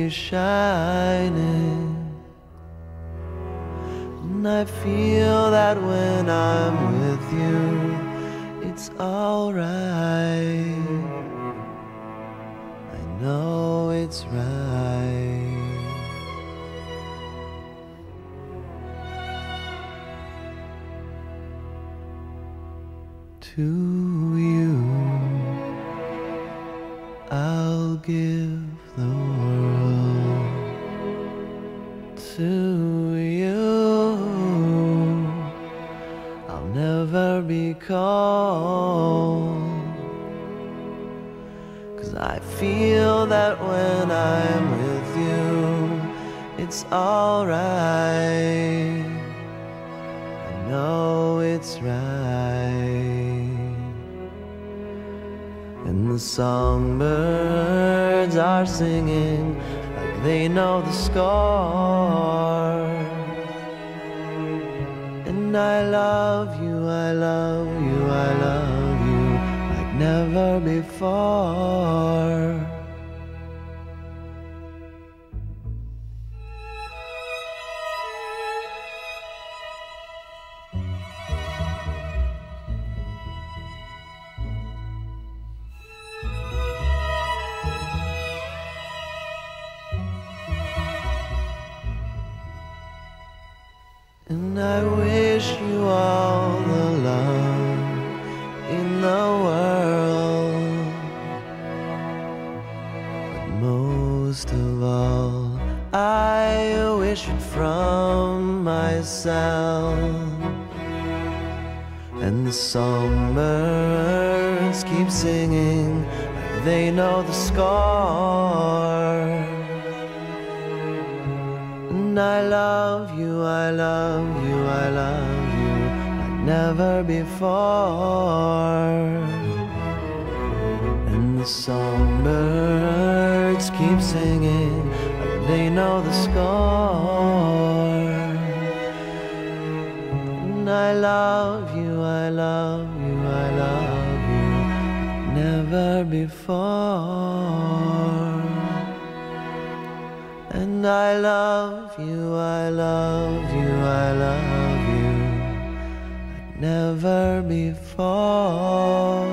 always shining. And I feel that when I'm with you, it's alright. I know it's right. To you, I'll give the world. To you, I'll never be cold. 'Cause I feel that when I'm with you, it's alright. I know it's right. And the songbirds are singing like they know the score. And I love you, I love you, I love you like never before. And I wish you all the love in the world. But most of all, I wish it from myself. And the songbirds keep singing like they know the score. And I love you, I love you, I love you like never before. And the songbirds keep singing like they know the score. And I love you, I love you, I love you like never before. And I love you, I love you, I love you like never before.